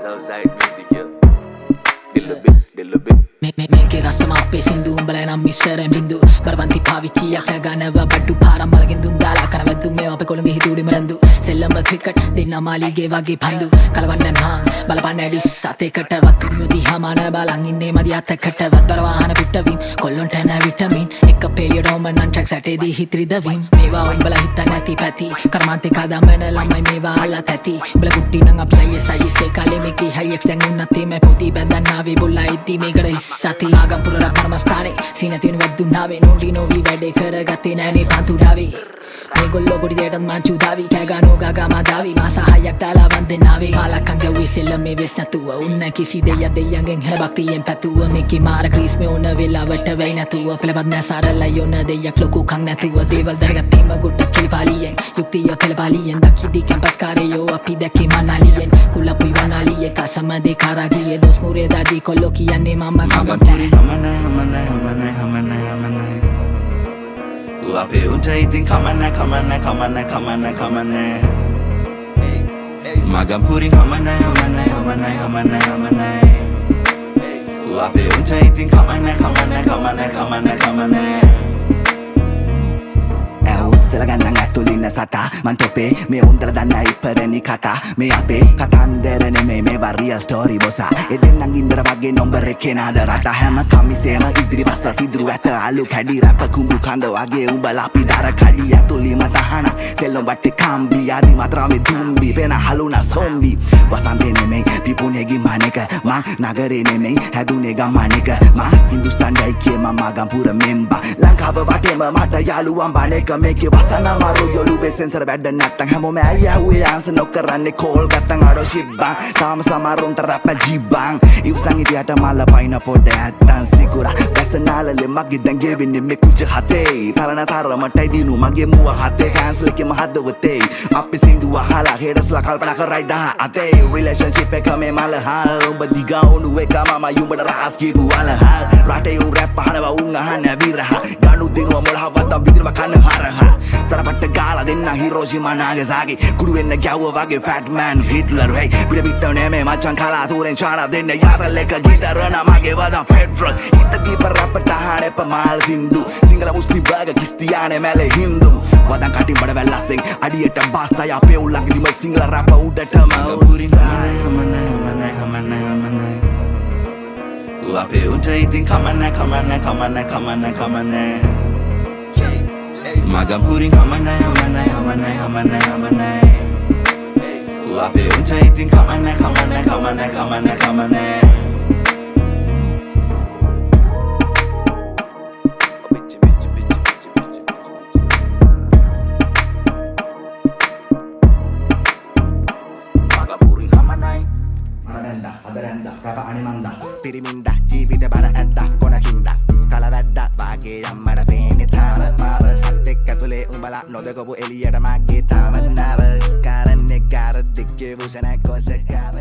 Southside music, yeah. Dillo bit. මේකේ රසම අපේ සින්දු උඹලා නම් මිස්සර බින්දු බරපන්ති පාවිච්චියක් ගන්නව බඩු පාරම් මලගෙන් දුන් දාලා කනවැද්දු මේ අපේ කොළඹ හිතුඩි මරන්දු සෙල්ලම ක්‍රිකට් දෙන්න මාලිගේ වගේ පන්දු කලවන්නේ මං බලපන්න ඇඩි සතේකට වත් දිහාමාන බලන් ඉන්නේ මදි අතකට වත් බර වාහන පිටවීම කොල්ලොන්ට නැ විටමින් එක පෙරියඩ් ඕම නන් ට්‍රැක්ස් ඇටේදී හිත්‍රිදවීම මේවා උඹලා හිතන්නේ නැති පැති කර්මාන්තේ කදමන ළමයි මේවා අල්ලත් ඇති උඹලා කුට්ටි නම් අපි අයියේ කාලේ මේකේ හයියක් දැන් උන්නත් මේ පොති බැඳන් ආවේ බොල්ලා ඉද්දි මේකට සති ආගම්පුර රත්නමස්ථානේ සීනතින වැද්දුනාවේ නෝඩි නෝවි වැඩේ කරගත්තේ නෑනේ පන්තුඩාවේ මේගොල්ලෝ පොඩි දෙයටත් මංචු දාවි කෑගානෝ ගාගා මාදාවි මාස 6ක් දාලා වන්දනාවේ කාලක්කන් ගැව්වේ සෙල්ලම් මේ වෙස් නැතුව උන්න කිසි දෙයක් දෙයියන්ගෙන් හැර භක්තියෙන් පැතුව මේකේ මාර ක්‍රීස් මේ ඕන වෙලාවට වෙයි නැතුව පෙළපත් නැ සාරලයි ඕන දෙයක් ලොකු කන් නැතුව දේවල් දැනගත්තීම ගොඩක් කිලිපාලියෙන් යුක්තිය පෙළපාලියෙන් දකිදි කැම්පස් කාරයෝ අපි දැක්කේ මනාලියෙන් කුලපුයි වනාලියේ කසම දෙකාරාගියේ දොස් මුරේ දාදී කොල්ලෝ කියන්නේ මම කමතේ Ape unta itin kamana Magampuri kamana Ape unta itin kamana උස්සල ගන්නන් ඇතුලින්න සතා මන් තොපේ මේ උන්දල දන්න ඉපරණි කතා මේ අපේ කතන්දර නෙමේ මේවා රියල් ස්ටෝරි බොසා එදෙන්නන් ඉන්දර වගේ නොම්බර එකේ නාද රට හැම කමිසේම ඉදිරි බස්ස සිදුරු ඇත අලු කැඩි රැප කුඹු කඳ වගේ උඹලා අපි දර කඩි ඇතුලිම තහන සෙල්ලම් බට්ටේ කම්බි ආදි මතරාමේ දුම්බි පෙන හලුනා සොම්බි වසන්තේ නෙමේ පිපුණේගේ මණේක මං නගරේ නෙමේ හැදුනේ ගම්මණේක මං හින්දුස්තාන් ගයිකේ මම ගම්පුර මෙම්බා ලංකාව වටේම මට යාළුවන් බණේක මේකේ වසන මාරු යොළුවේ සෙන්සර් වැඩ නැත්තම් හැමෝම ඇයහුවේ ආන්සර් නොකරන්නේ කෝල් ගත්තන් අඩෝ ෂිබ්බන් තාම සමරුන්ට රැප් ජීබන් ඉවසන් ඉදියට මල පයින් පොඩ ඇත්තන් සිකුරා බැසනාලලේ මගේ දැන් ගෙවින්නේ මේ කුජ හතේ තරණ තරමටයි දිනු මගේ මුව හතේ කැන්සල් එකේ මහදවතේ අපි සින්දු අහලා හෙඩස්ලා කල්පනා කරයි දහ අතේ රිලේෂන්ෂිප් එක මේ මල හල් ඔබ දිගා උණු එක මම යුඹට රහස් කියපු වල හල් රටේ උන් රැප් අහනවා උන් අහන්නේ විරහ ගනු දිනුව මොළහවත්තම් විදිනම කන හරහ සරපට්ට ගාලා දෙන්න හිරෝෂිමා නාගසාකි කුඩු වෙන්න ගැව්ව වගේ ෆැට් මෑන් හිට්ලර් හේ පිට පිට නෙමේ මචන් කලාතුරෙන් චානා දෙන්න යාතල් එක ගිටර නමගේ වදන් පෙට්‍රල් හිට දීප රැපට අහන්නේ පමාල් සින්දු සිංගල මුස්ලිම් බර්ග කිස්තියානේ මැලේ හින්දු වදන් කටින් බඩ වැල්ලස්සෙන් අඩියට බාසය අපේ උල්ලංගදිම සිංගල rap උඩටම උරිසයි Ape unta itin kamana Magampuri kamana Ape unta itin kamana Magampuri kamanai Mananda, adaranda, rapa animanda Piriminda, ජීවිත බර ඇද්දා කොනකින්ද කලවැද්දා වාගේ යම්මඩ පේන්නේ තාම මාව සත්‍යෙක් ඇතුලේ උඹලා නොදකපු එළියට මගේ තාම නවස් කරන්නේ කාර දෙකේ වුසන කොසකාව